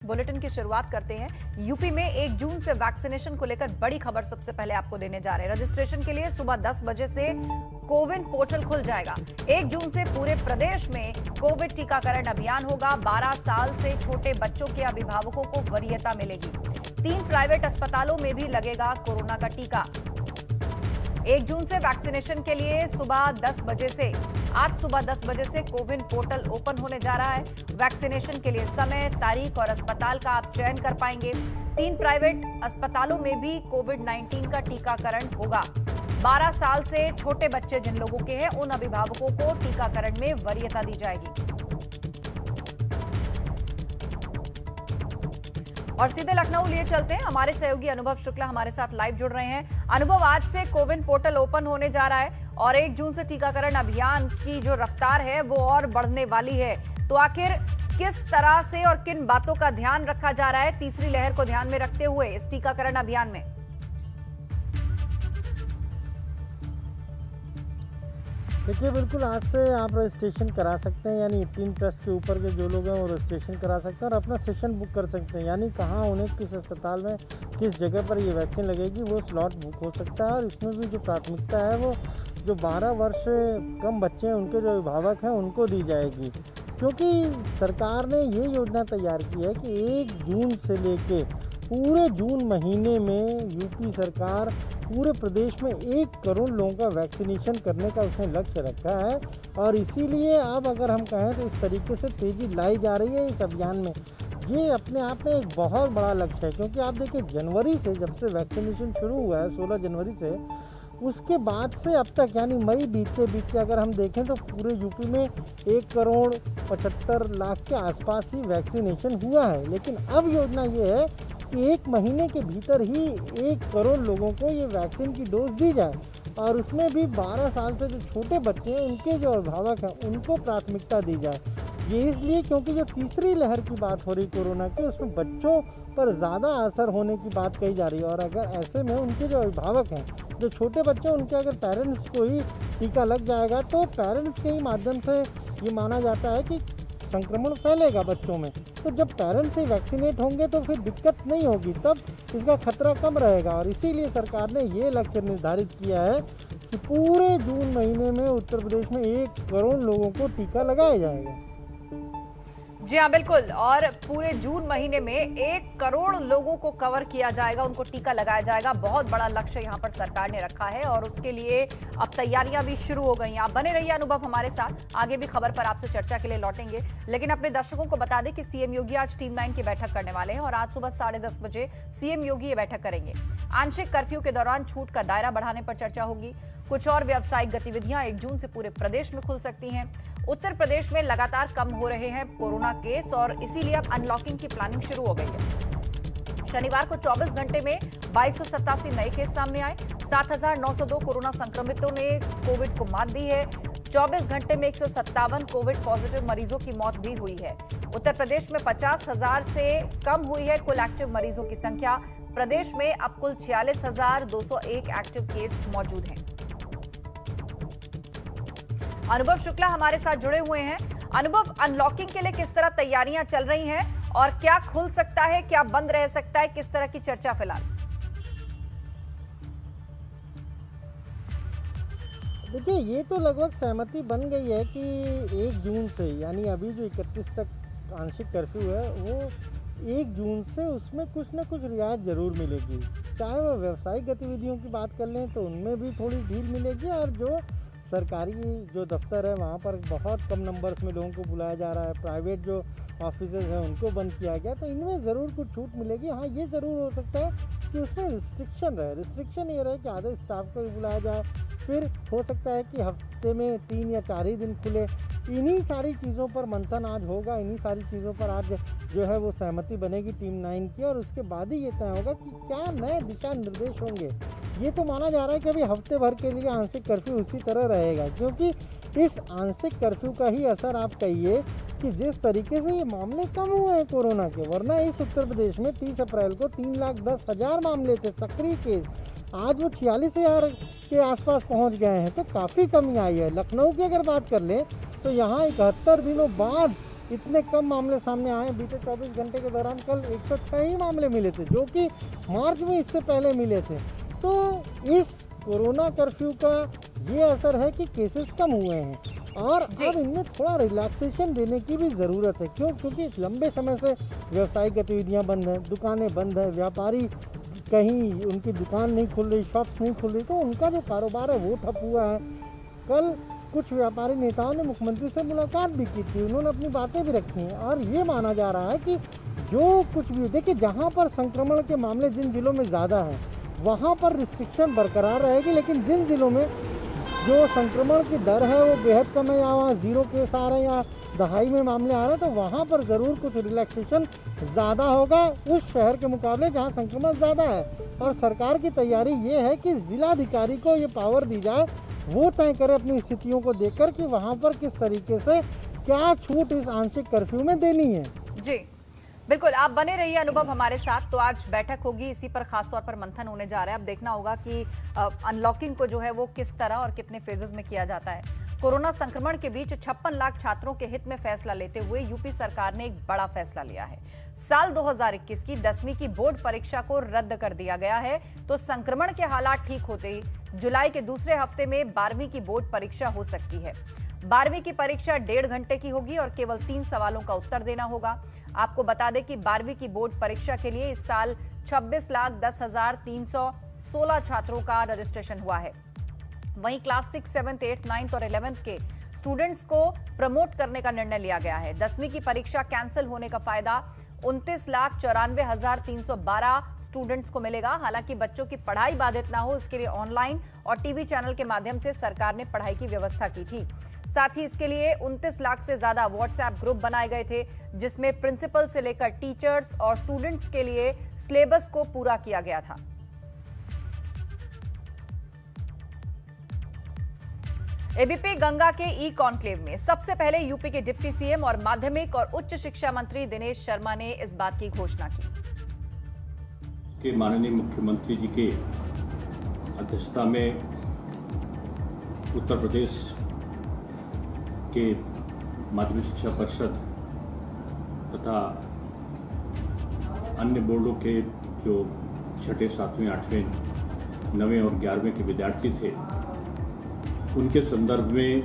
Bulletin की शुरुआत करते हैं। यूपी में 1 जून से वैक्सीनेशन को लेकर बड़ी खबर सबसे पहले आपको देने जा रहे हैं। रजिस्ट्रेशन के लिए सुबह 10 बजे से कोविन पोर्टल खुल जाएगा। 1 जून से पूरे प्रदेश में कोविड टीकाकरण अभियान होगा। 12 साल से छोटे बच्चों के अभिभावकों को वरीयता मिलेगी। 3 प्राइवेट अस्पतालों में भी लगेगा कोरोना का टीका। 1 जून से वैक्सीनेशन के लिए आज सुबह 10 बजे से कोविन पोर्टल ओपन होने जा रहा है। वैक्सीनेशन के लिए समय, तारीख और अस्पताल का आप चयन कर पाएंगे। 3 प्राइवेट अस्पतालों में भी कोविड-19 का टीकाकरण होगा। 12 साल से छोटे बच्चे जिन लोगों के हैं, उन अभिभावकों को टीकाकरण में वरीयता दी जाएगी। और सीधे लखनऊ लिए चलते हैं। हमारे सहयोगी अनुभव शुक्ला हमारे साथ लाइव जुड़ रहे हैं। अनुभव, आज से कोविन पोर्टल ओपन होने जा रहा है और 1 जून से टीकाकरण अभियान की जो रफ्तार है वो और बढ़ने वाली है। तो आखिर किस तरह से और किन बातों का ध्यान रखा जा रहा है तीसरी लहर को ध्यान में रखते हुए इस टीकाकरण अभियान में? देखिए, बिल्कुल आज से आप रजिस्ट्रेशन करा सकते हैं, यानी 18+ के ऊपर के जो लोग हैं वो रजिस्ट्रेशन करा सकते हैं और अपना सेशन बुक कर सकते हैं। यानी कहाँ उन्हें किस अस्पताल में किस जगह पर ये वैक्सीन लगेगी वो स्लॉट बुक हो सकता है। और इसमें भी जो प्राथमिकता है वो जो 12 वर्ष से कम बच्चे हैं उनके जो अभिभावक हैं उनको दी जाएगी, क्योंकि सरकार ने ये योजना तैयार की है कि 1 जून से लेके पूरे जून महीने में यूपी सरकार पूरे प्रदेश में 1 करोड़ लोगों का वैक्सीनेशन करने का उसने लक्ष्य रखा है। और इसीलिए अब अगर हम कहें तो इस तरीके से तेज़ी लाई जा रही है इस अभियान में। ये अपने आप में एक बहुत बड़ा लक्ष्य है, क्योंकि आप देखिए जनवरी से, जब से वैक्सीनेशन शुरू हुआ है 16 जनवरी से, उसके बाद से अब तक यानी मई बीतते अगर हम देखें तो पूरे यूपी में 1 करोड़ 75 लाख के आसपास ही वैक्सीनेशन हुआ है। लेकिन अब योजना ये है कि 1 महीने के भीतर ही 1 करोड़ लोगों को ये वैक्सीन की डोज दी जाए और उसमें भी 12 साल से जो छोटे बच्चे हैं उनके जो अभिभावक हैं उनको प्राथमिकता दी जाए। ये इसलिए क्योंकि जो तीसरी लहर की बात हो रही कोरोना की, उसमें बच्चों पर ज़्यादा असर होने की बात कही जा रही है। और अगर ऐसे में उनके जो अभिभावक हैं, जो छोटे बच्चे, उनके अगर पेरेंट्स को ही टीका लग जाएगा तो पेरेंट्स के ही माध्यम से ये माना जाता है कि संक्रमण फैलेगा बच्चों में। तो जब पेरेंट्स ही वैक्सीनेट होंगे तो फिर दिक्कत नहीं होगी, तब इसका खतरा कम रहेगा। और इसीलिए सरकार ने ये लक्ष्य निर्धारित किया है कि पूरे जून महीने में उत्तर प्रदेश में 1 करोड़ लोगों को टीका लगाया जाएगा। जी हाँ, बिल्कुल। और पूरे जून महीने में 1 करोड़ लोगों को कवर किया जाएगा, उनको टीका लगाया जाएगा। बहुत बड़ा लक्ष्य यहाँ पर सरकार ने रखा है और उसके लिए अब तैयारियां भी शुरू हो गई हैं। आप बने रहिए अनुभव हमारे साथ, आगे भी खबर पर आपसे चर्चा के लिए लौटेंगे। लेकिन अपने दर्शकों को बता दें कि सीएम योगी आज टीम 9 की बैठक करने वाले हैं और आज सुबह 10:30 बजे सीएम योगी ये बैठक करेंगे। आंशिक कर्फ्यू के दौरान छूट का दायरा बढ़ाने पर चर्चा होगी। कुछ और व्यावसायिक गतिविधियां 1 जून से पूरे प्रदेश में खुल सकती हैं। उत्तर प्रदेश में लगातार कम हो रहे हैं कोरोना केस और इसीलिए अब अनलॉकिंग की प्लानिंग शुरू हो गई है। शनिवार को 24 घंटे में 2287 नए केस सामने आए। 7902 कोरोना संक्रमितों ने कोविड को मात दी है। 24 घंटे में 157 कोविड पॉजिटिव मरीजों की मौत भी हुई है। उत्तर प्रदेश में 50,000 से कम हुई है कुल एक्टिव मरीजों की संख्या। प्रदेश में अब कुल 46,201 एक्टिव केस मौजूद हैं। अनुभव शुक्ला हमारे साथ जुड़े हुए हैं। अनुभव, अनलॉकिंग के लिए किस तरह तैयारियां चल रही हैं और क्या खुल सकता है, क्या बंद रह सकता है, किस तरह की चर्चा फिलहाल? देखिए, ये तो लगभग सहमति बन गई है कि 1 जून से, यानी अभी जो 31 तक आंशिक कर्फ्यू है, वो 1 जून से उसमें कुछ ना कुछ रियायत जरूर मिलेगी। चाहे वो व्यावसायिक गतिविधियों की बात कर लें तो उनमें भी थोड़ी ढील मिलेगी और जो सरकारी जो दफ्तर है वहाँ पर बहुत कम नंबर्स में लोगों को बुलाया जा रहा है। प्राइवेट जो ऑफिसेज हैं उनको बंद किया गया, तो इनमें ज़रूर कुछ छूट मिलेगी। हाँ, ये ज़रूर हो सकता है कि उसमें रिस्ट्रिक्शन ये रहे कि आधे स्टाफ को ही बुलाया जाए। फिर हो सकता है कि हफ्ते में 3 या 4 ही दिन खुले। इन्हीं सारी चीज़ों पर मंथन आज होगा, इन्हीं सारी चीज़ों पर आज जो है वो सहमति बनेगी टीम 9 की और उसके बाद ही ये तय होगा कि क्या नए दिशा निर्देश होंगे। ये तो माना जा रहा है कि अभी हफ्ते भर के लिए आंशिक कर्फ्यू उसी तरह रहेगा, क्योंकि इस आंशिक कर्फ्यू का ही असर आप कहिए कि जिस तरीके से ये मामले कम हुए हैं कोरोना के, वरना इस उत्तर प्रदेश में 30 अप्रैल को 3,10,000 मामले थे सक्रिय केस, आज वो 46,000 के आसपास पहुंच गए हैं, तो काफ़ी कमी आई है। लखनऊ की अगर बात कर लें तो यहाँ 71 दिनों बाद इतने कम मामले सामने आए बीते 24 घंटे के दौरान। कल 106 ही मामले मिले थे, जो कि मार्च में इससे पहले मिले थे। तो इस कोरोना कर्फ्यू का ये असर है कि केसेस कम हुए हैं और अब इनमें थोड़ा रिलैक्सेशन देने की भी ज़रूरत है। क्यों? क्योंकि लंबे समय से व्यावसायिक गतिविधियां बंद हैं, दुकानें बंद हैं, व्यापारी कहीं उनकी दुकान नहीं खुल रही, शॉप्स नहीं खुल रही, तो उनका जो कारोबार है वो ठप हुआ है। कल कुछ व्यापारी नेताओं ने मुख्यमंत्री से मुलाकात भी की थी, उन्होंने अपनी बातें भी रखी हैं और ये माना जा रहा है कि जो कुछ भी देखिए, जहाँ पर संक्रमण के मामले जिन जिलों में ज़्यादा हैं वहाँ पर रिस्ट्रिक्शन बरकरार रहेगी, लेकिन जिन जिलों में जो संक्रमण की दर है वो बेहद कम है या वहाँ 0 केस आ रहे हैं या दहाई में मामले आ रहे हैं, तो वहाँ पर ज़रूर कुछ रिलैक्सेशन ज़्यादा होगा उस शहर के मुकाबले जहाँ संक्रमण ज़्यादा है। और सरकार की तैयारी ये है कि जिलाधिकारी को ये पावर दी जाए, वो तय करे अपनी स्थितियों को देखकर कि वहाँ पर किस तरीके से क्या छूट इस आंशिक कर्फ्यू में देनी है। जी बिल्कुल, आप बने रहिए अनुभव हमारे साथ। तो आज बैठक होगी, इसी पर खासतौर पर मंथन होने जा रहा है। अब देखना होगा कि अनलॉकिंग को जो है वो किस तरह और कितने फेजेस में किया जाता है। कोरोना संक्रमण के बीच 56 लाख छात्रों के हित में फैसला लेते हुए यूपी सरकार ने एक बड़ा फैसला लिया है। साल 2021 की 10वीं की बोर्ड परीक्षा को रद्द कर दिया गया है। तो संक्रमण के हालात ठीक होते ही जुलाई के दूसरे हफ्ते में 12वीं की बोर्ड परीक्षा हो सकती है। 12वीं की परीक्षा 1.5 घंटे की होगी और केवल 3 सवालों का उत्तर देना होगा। आपको बता दें कि 12वीं की बोर्ड परीक्षा के लिए इस साल 26,10,316 छात्रों का रजिस्ट्रेशन हुआ है। वहीं क्लास 6, 7, 8, 9 और 11th के स्टूडेंट्स को प्रमोट करने का निर्णय लिया गया है। 10वीं की परीक्षा कैंसिल होने का फायदा 29,94,312 स्टूडेंट्स को मिलेगा। हालांकि बच्चों की पढ़ाई बाधित ना हो, इसके लिए ऑनलाइन और टीवी चैनल के माध्यम से सरकार ने पढ़ाई की व्यवस्था की थी। साथ ही इसके लिए 29 लाख से ज्यादा व्हाट्सएप ग्रुप बनाए गए थे, जिसमें प्रिंसिपल से लेकर टीचर्स और स्टूडेंट्स के लिए सिलेबस को पूरा किया गया था। एबीपी गंगा के ई कॉन्क्लेव में सबसे पहले यूपी के डिप्टी सीएम और माध्यमिक और उच्च शिक्षा मंत्री दिनेश शर्मा ने इस बात की घोषणा की कि माननीय मुख्यमंत्री जी के अध्यक्षता में उत्तर प्रदेश के माध्यमिक शिक्षा परिषद तथा अन्य बोर्डों के जो 6ठे, 7वें, 8वें, 9वें और 11वें के विद्यार्थी थे, उनके संदर्भ में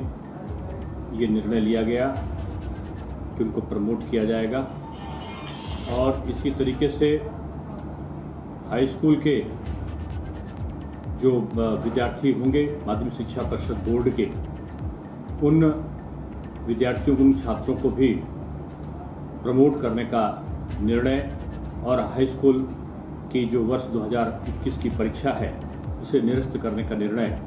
ये निर्णय लिया गया कि उनको प्रमोट किया जाएगा और इसी तरीके से हाई स्कूल के जो विद्यार्थी होंगे माध्यमिक शिक्षा परिषद बोर्ड के, उन विद्यार्थियों, उन छात्रों को भी प्रमोट करने का निर्णय और हाई स्कूल की जो वर्ष 2021 की परीक्षा है उसे निरस्त करने का निर्णय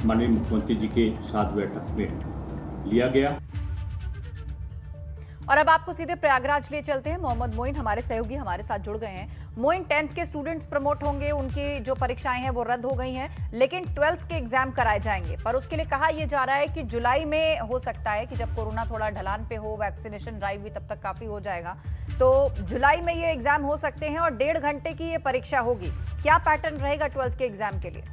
माननीय मुख्यमंत्री जी के साथ बैठक में लिया गया। और अब आपको सीधे प्रयागराज लिए चलते हैं। मोहम्मद मोइन हमारे सहयोगी हमारे साथ जुड़ गए हैं। मोइन, 10th के स्टूडेंट्स प्रमोट होंगे, उनकी जो परीक्षाएं हैं वो रद्द हो गई हैं, लेकिन 12th के एग्जाम कराए जाएंगे। पर उसके लिए कहा यह जा रहा है कि जुलाई में हो सकता है कि जब कोरोना थोड़ा ढलान पे हो, वैक्सीनेशन ड्राइव भी तब तक काफी हो जाएगा, तो जुलाई में ये एग्जाम हो सकते हैं और 1.5 घंटे की ये परीक्षा होगी। क्या पैटर्न रहेगा 12th के एग्जाम के लिए?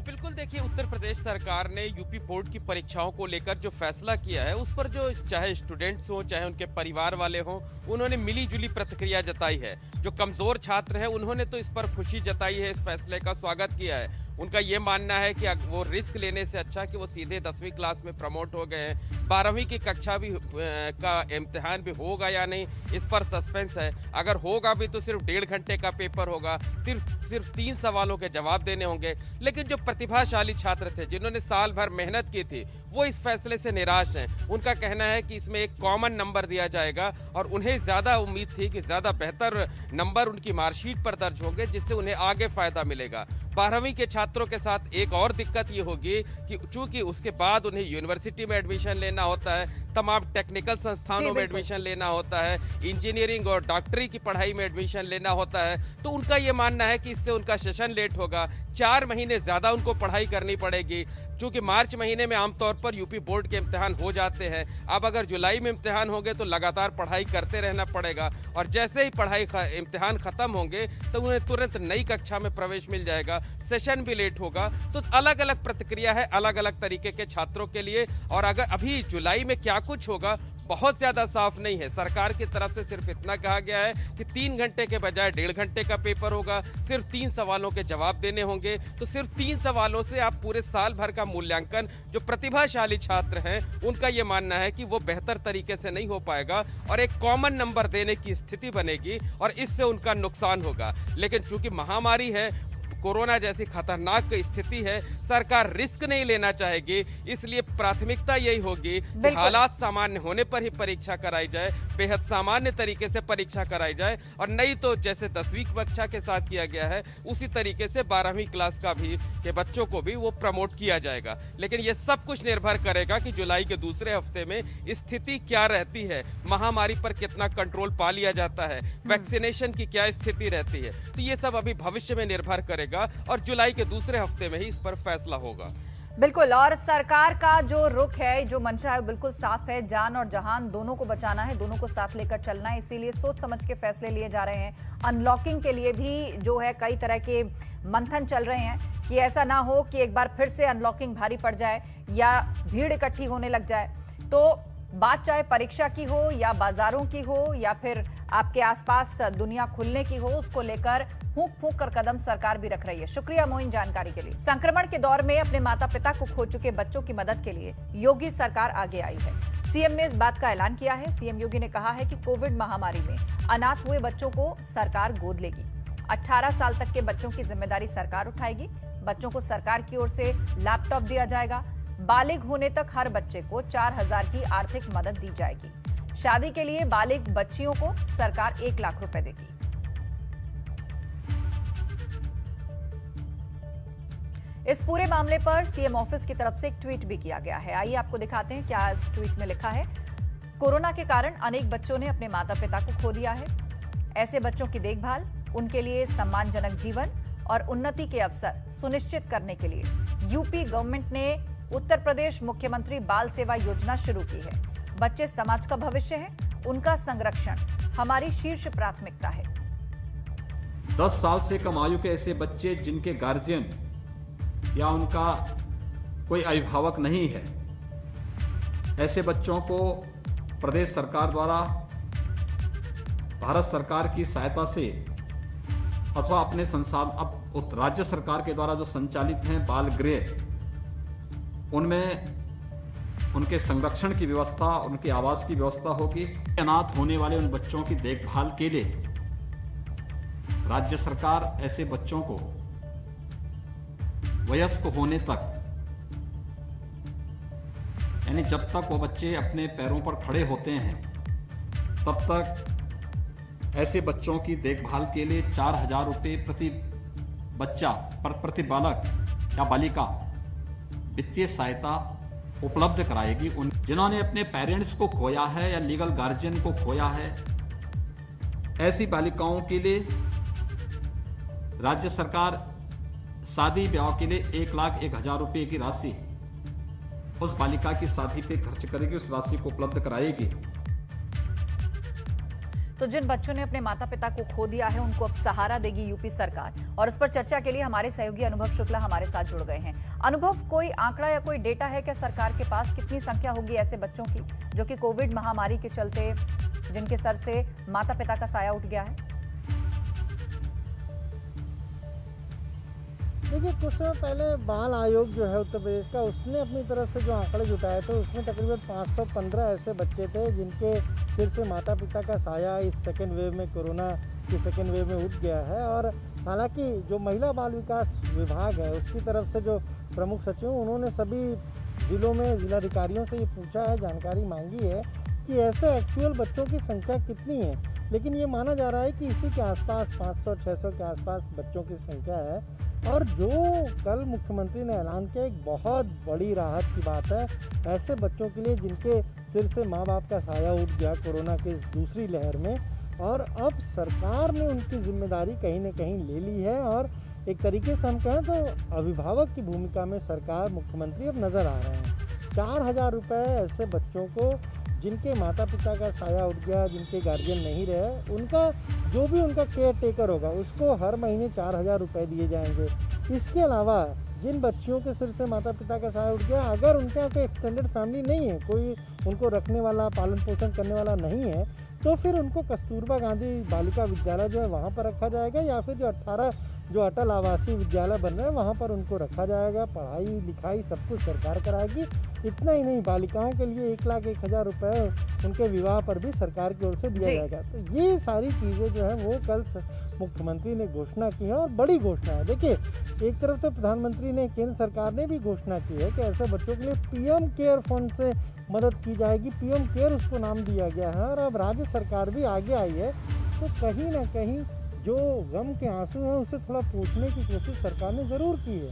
बिल्कुल, देखिए, उत्तर प्रदेश सरकार ने यूपी बोर्ड की परीक्षाओं को लेकर जो फैसला किया है उस पर जो चाहे स्टूडेंट्स हो चाहे उनके परिवार वाले हों, उन्होंने मिली जुली प्रतिक्रिया जताई है। जो कमजोर छात्र हैं उन्होंने तो इस पर खुशी जताई है, इस फैसले का स्वागत किया है। उनका ये मानना है कि वो रिस्क लेने से अच्छा कि वो सीधे 10वीं क्लास में प्रमोट हो गए हैं। 12वीं की कक्षा भी का इम्तिहान भी होगा या नहीं, इस पर सस्पेंस है। अगर होगा भी तो सिर्फ 1.5 घंटे का पेपर होगा, सिर्फ 3 सवालों के जवाब देने होंगे। लेकिन जो प्रतिभाशाली छात्र थे जिन्होंने साल भर मेहनत की थी, वो इस फैसले से निराश हैं। उनका कहना है कि इसमें एक कॉमन नंबर दिया जाएगा और उन्हें ज़्यादा उम्मीद थी कि ज़्यादा बेहतर नंबर उनकी मार्कशीट पर दर्ज होंगे, जिससे उन्हें आगे फ़ायदा मिलेगा। 12वीं के छात्रों के साथ एक और दिक्कत ये होगी कि चूंकि उसके बाद उन्हें यूनिवर्सिटी में एडमिशन लेना होता है, तमाम टेक्निकल संस्थानों में एडमिशन लेना होता है, इंजीनियरिंग और डॉक्टरी की पढ़ाई में एडमिशन लेना होता है, तो उनका ये मानना है कि इससे उनका सेशन लेट होगा, 4 महीने ज़्यादा उनको पढ़ाई करनी पड़ेगी। चूंकि मार्च महीने में आमतौर पर यूपी बोर्ड के इम्तिहान हो जाते हैं, अब अगर जुलाई में इम्तिहान होंगे तो लगातार पढ़ाई करते रहना पड़ेगा और जैसे ही इम्तिहान खत्म होंगे तो उन्हें तुरंत नई कक्षा में प्रवेश मिल जाएगा, सेशन भी लेट होगा। तो अलग अलग प्रतिक्रिया है अलग अलग तरीके के छात्रों के लिए। और अगर अभी जुलाई में क्या कुछ होगा बहुत ज़्यादा साफ नहीं है। सरकार की तरफ से सिर्फ इतना कहा गया है कि 3 घंटे के बजाय 1.5 घंटे का पेपर होगा, सिर्फ 3 सवालों के जवाब देने होंगे। तो सिर्फ 3 सवालों से आप पूरे साल भर का मूल्यांकन जो प्रतिभाशाली छात्र हैं उनका ये मानना है कि वो बेहतर तरीके से नहीं हो पाएगा और एक कॉमन नंबर देने की स्थिति बनेगी और इससे उनका नुकसान होगा। लेकिन चूंकि महामारी है, कोरोना जैसी खतरनाक स्थिति है, सरकार रिस्क नहीं लेना चाहेगी, इसलिए प्राथमिकता यही होगी कि हालात सामान्य होने पर ही परीक्षा कराई जाए, बेहद सामान्य तरीके से परीक्षा कराई जाए और नहीं तो जैसे 10वीं कक्षा के साथ किया गया है उसी तरीके से 12वीं क्लास का भी के बच्चों को भी वो प्रमोट किया जाएगा। लेकिन ये सब कुछ निर्भर करेगा कि जुलाई के दूसरे हफ्ते में स्थिति क्या रहती है, महामारी पर कितना कंट्रोल पा लिया जाता है, वैक्सीनेशन की क्या स्थिति रहती है। तो ये सब अभी भविष्य में निर्भर करेगा और जुलाई के दूसरे हफ्ते में ही इस पर फैसला होगा। बिल्कुल, और सरकार का जो रुख है, जो मंशा है, बिल्कुल साफ है। जान और जहान दोनों को बचाना है, दोनों को साथ लेकर चलना है, इसीलिए सोच समझ के फैसले लिए जा रहे हैं। अनलॉकिंग के लिए भी जो है कई तरह के मंथन चल रहे हैं कि ऐसा ना हो कि एक बार फिर से अनलॉकिंग भारी पड़ जाए या भीड़ इकट्ठी होने लग जाए। तो बात चाहे परीक्षा की हो या बाजारों की हो या फिर आपके आसपास दुनिया खुलने की हो, उसको लेकर फूंक फूंक कर कदम सरकार भी रख रही है। शुक्रिया मोइन जानकारी के लिए। संक्रमण के दौर में अपने माता पिता को खो चुके बच्चों की मदद के लिए योगी सरकार आगे आई है। सीएम ने इस बात का ऐलान किया है। सीएम योगी ने कहा है कि कोविड महामारी में अनाथ हुए बच्चों को सरकार गोद लेगी। 18 साल तक के बच्चों की जिम्मेदारी सरकार उठाएगी। बच्चों को सरकार की ओर से लैपटॉप दिया जाएगा। बालिग होने तक हर बच्चे को 4,000 की आर्थिक मदद दी जाएगी। शादी के लिए बालिग बच्चियों को सरकार 1 लाख रुपए देगी। इस पूरे मामले पर सीएम ऑफिस की तरफ से एक ट्वीट भी किया गया है। आइए आपको दिखाते हैं क्या इस ट्वीट में लिखा है। कोरोना के कारण अनेक बच्चों ने अपने माता पिता को खो दिया है। ऐसे बच्चों की देखभाल, उनके लिए सम्मानजनक जीवन और उन्नति के अवसर सुनिश्चित करने के लिए यूपी गवर्नमेंट ने उत्तर प्रदेश मुख्यमंत्री बाल सेवा योजना शुरू की है। बच्चे समाज का भविष्य है, उनका संरक्षण हमारी शीर्ष प्राथमिकता है। 10 साल से कम आयु के ऐसे बच्चे जिनके गार्जियन या उनका कोई अभिभावक नहीं है, ऐसे बच्चों को प्रदेश सरकार द्वारा भारत सरकार की सहायता से अथवा अपने अब राज्य सरकार के द्वारा जो संचालित हैं बाल गृह, उनमें उनके संरक्षण की व्यवस्था, उनके आवास की व्यवस्था होगी। अनाथ होने वाले उन बच्चों की देखभाल के लिए राज्य सरकार ऐसे बच्चों को वयस्क होने तक, यानी जब तक वो बच्चे अपने पैरों पर खड़े होते हैं तब तक ऐसे बच्चों की देखभाल के लिए 4,000 रुपये प्रति बच्चा प्रति बालक या बालिका वित्तीय सहायता उपलब्ध कराएगी। उन जिन्होंने अपने पेरेंट्स को खोया है या लीगल गार्जियन को खोया है, ऐसी बालिकाओं के लिए राज्य सरकार शादी ब्याह के लिए 1,01,000 रुपये की राशि उस बालिका की शादी पे खर्च करेगी, उस राशि को उपलब्ध कराएगी। तो जिन बच्चों ने अपने माता पिता को खो दिया है उनको अब सहारा देगी यूपी सरकार। और इस पर चर्चा के लिए हमारे सहयोगी अनुभव शुक्ला हमारे साथ जुड़ गए हैं। अनुभव, कोई आंकड़ा या कोई डेटा है क्या सरकार के पास, कितनी संख्या होगी ऐसे बच्चों की जो कि कोविड महामारी के चलते जिनके सर से माता पिता का साया उठ गया है? देखिए, कुछ समय पहले बाल आयोग जो है उत्तर प्रदेश का, उसने अपनी तरफ से जो आंकड़े जुटाए थे उसमें तकरीबन 515 ऐसे बच्चे थे जिनके सिर से माता पिता का साया इस सेकेंड वेव में, कोरोना की सेकेंड वेव में उठ गया है। और हालांकि जो महिला बाल विकास विभाग है उसकी तरफ से जो प्रमुख सचिव, उन्होंने सभी जिलों में जिलाधिकारियों से ये पूछा है, जानकारी मांगी है कि ऐसे एक्चुअल बच्चों की संख्या कितनी है। लेकिन ये माना जा रहा है कि इसी के आसपास 500-600 के आसपास बच्चों की संख्या है। और जो कल मुख्यमंत्री ने ऐलान किया, एक बहुत बड़ी राहत की बात है ऐसे बच्चों के लिए जिनके सिर से माँ बाप का साया उठ गया कोरोना की इस दूसरी लहर में। और अब सरकार ने उनकी जिम्मेदारी कहीं ना कहीं ले ली है और एक तरीके से हम कहें तो अभिभावक की भूमिका में सरकार, मुख्यमंत्री अब नज़र आ रहे हैं। 4,000 रुपये ऐसे बच्चों को जिनके माता पिता का साया उठ गया, जिनके गार्जियन नहीं रहे, उनका जो भी उनका केयर टेकर होगा उसको हर महीने 4,000 रुपये दिए जाएंगे। इसके अलावा जिन बच्चियों के सिर से माता पिता का साया उठ गया, अगर उनके यहाँ कोई एक्सटेंडेड फैमिली नहीं है, कोई उनको रखने वाला, पालन पोषण करने वाला नहीं है, तो फिर उनको कस्तूरबा गांधी बालिका विद्यालय जो है वहाँ पर रखा जाएगा, या फिर जो अटल आवासीय विद्यालय बन रहे हैं वहाँ पर उनको रखा जाएगा। पढ़ाई लिखाई सब कुछ सरकार कराएगी। इतना ही नहीं, बालिकाओं के लिए 1,01,000 रुपये उनके विवाह पर भी सरकार की ओर से दिया जाएगा। तो ये सारी चीज़ें जो है वो कल मुख्यमंत्री ने घोषणा की है, और बड़ी घोषणा है। देखिए, एक तरफ तो प्रधानमंत्री ने, केंद्र सरकार ने भी घोषणा की है कि ऐसे बच्चों के लिए पीएम केयर फंड से मदद की जाएगी। पीएम केयर उसको नाम दिया गया है, और अब राज्य सरकार भी आगे आई है। तो कहीं ना कहीं जो गम के आंसू हैं उसे थोड़ा पूछने की कोशिश सरकार ने ज़रूर की है।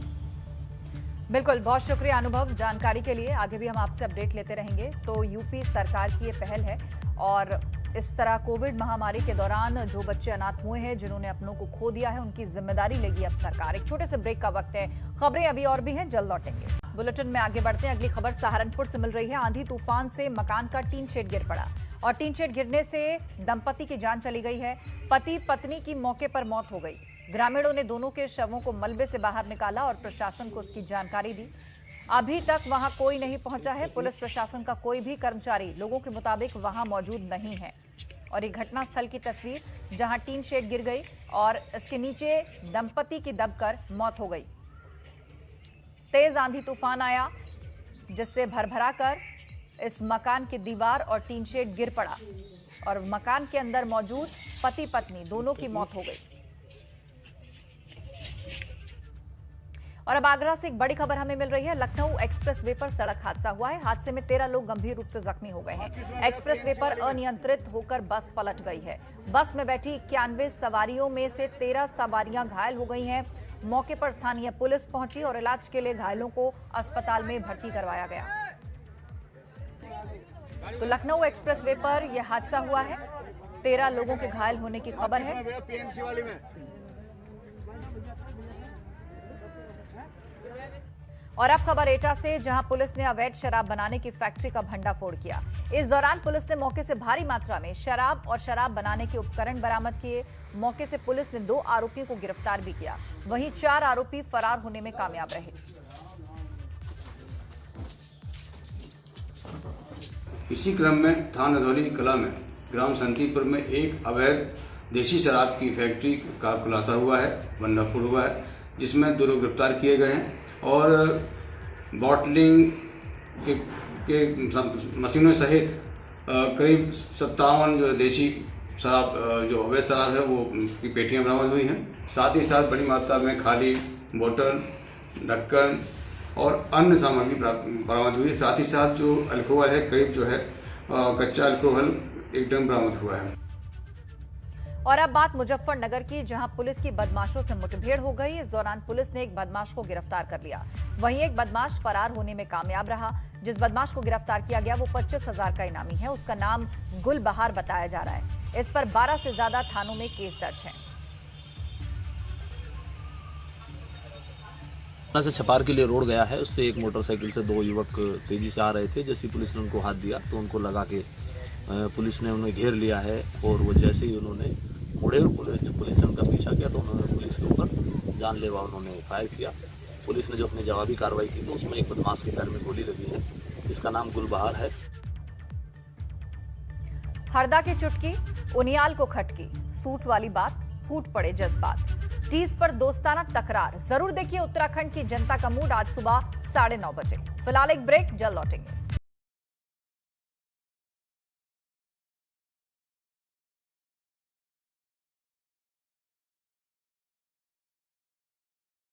बिल्कुल, बहुत शुक्रिया अनुभव जानकारी के लिए। आगे भी हम आपसे अपडेट लेते रहेंगे। तो यूपी सरकार की ये पहल है, और इस तरह कोविड महामारी के दौरान जो बच्चे अनाथ हुए हैं, जिन्होंने अपनों को खो दिया है, उनकी जिम्मेदारी लेगी अब सरकार। एक छोटे से ब्रेक का वक्त है, खबरें अभी और भी हैं, जल्द लौटेंगे। बुलेटिन में आगे बढ़ते हैं। अगली खबर सहारनपुर से मिल रही है। आंधी तूफान से मकान का टीन शेड गिर पड़ा, और टीन शेड गिरने से दंपति की जान चली गई है। पति पत्नी की मौके पर मौत हो गई। ग्रामीणों ने दोनों के शवों को मलबे से बाहर निकाला और प्रशासन को उसकी जानकारी दी। अभी तक वहां कोई नहीं पहुंचा है। पुलिस प्रशासन का कोई भी कर्मचारी लोगों के मुताबिक वहां मौजूद नहीं है। और ये घटना स्थल की तस्वीर, जहां टीन शेड गिर गई और इसके नीचे दंपति की दबकर मौत हो गई। तेज आंधी तूफान आया, जिससे भरभरा कर इस मकान की दीवार और टीन शेड गिर पड़ा, और मकान के अंदर मौजूद पति पत्नी दोनों की मौत हो गई। और अब आगरा से एक बड़ी खबर हमें मिल रही है। लखनऊ एक्सप्रेस वे पर सड़क हादसा हुआ है। हादसे में 13 लोग गंभीर रूप से जख्मी हो गए हैं। एक्सप्रेस वे पर अनियंत्रित होकर बस पलट गई है। बस में बैठी 91 सवारियों में से 13 सवारियां घायल हो गई हैं। मौके पर स्थानीय पुलिस पहुंची और इलाज के लिए घायलों को अस्पताल में भर्ती करवाया गया। तो लखनऊ एक्सप्रेस वे पर यह हादसा हुआ है। 13 लोगों के घायल होने की खबर है। और अब खबर एटा से, जहां पुलिस ने अवैध शराब बनाने की फैक्ट्री का भंडाफोड़ किया। इस दौरान पुलिस ने मौके से भारी मात्रा में शराब और शराब बनाने के उपकरण बरामद किए। मौके से पुलिस ने 2 आरोपियों को गिरफ्तार भी किया। वहीं 4 आरोपी फरार होने में कामयाब रहे। इसी क्रम में थाना धौली कला में ग्राम संतीपुर में एक अवैध देशी शराब की फैक्ट्री का खुलासा हुआ है, भंडाफोड़ हुआ है, जिसमें 2 लोग गिरफ्तार किए गए हैं। और बॉटलिंग के मशीनों सहित करीब 57 जो देशी शराब, जो अवैध शराब है, वो की पेटियां बरामद हुई हैं। साथ ही साथ बड़ी मात्रा में खाली बोतल, ढक्कन और अन्य सामग्री बरामद हुई। साथ ही साथ जो अल्कोहल है, करीब जो है कच्चा अल्कोहल 1 टन बरामद हुआ है। और अब बात मुजफ्फरनगर की, जहां पुलिस की बदमाशों से मुठभेड़ हो गई। इस दौरान पुलिस ने एक बदमाश को गिरफ्तार कर लिया। वहीं एक बदमाश फरार होने में कामयाब रहा। जिस बदमाश को गिरफ्तार किया गया वो 25,000 का इनामी है। उसका नाम गुलबहार बताया जा रहा है। इस पर 12 से ज्यादा थानों में केस दर्ज है। से छपार के लिए रोड गया है, उससे एक मोटरसाइकिल से 2 युवक तेजी से आ रहे थे। जैसे पुलिस ने उनको हाथ दिया तो उनको लगा के पुलिस ने उन्हें घेर लिया है, और वो जैसे ही उन्होंने मुड़े, पुलिस ने उनका पीछा किया तो उन्होंने पुलिस के ऊपर जानलेवा उन्होंने फायर किया। पुलिस ने जो अपनी जवाबी कार्रवाई की तो उसमें एक बदमाश के पैर में गोली लगी है, जिसका नाम गुलबहार है। हरदा की चुटकी, उनियाल को खटकी, सूट वाली बात, फूट पड़े जज्बात। टीज पर दोस्ताना तकरार। जरूर देखिए उत्तराखंड की जनता का मूड आज सुबह 9:30 बजे। फिलहाल एक ब्रेक, जल्द लौटेंगे।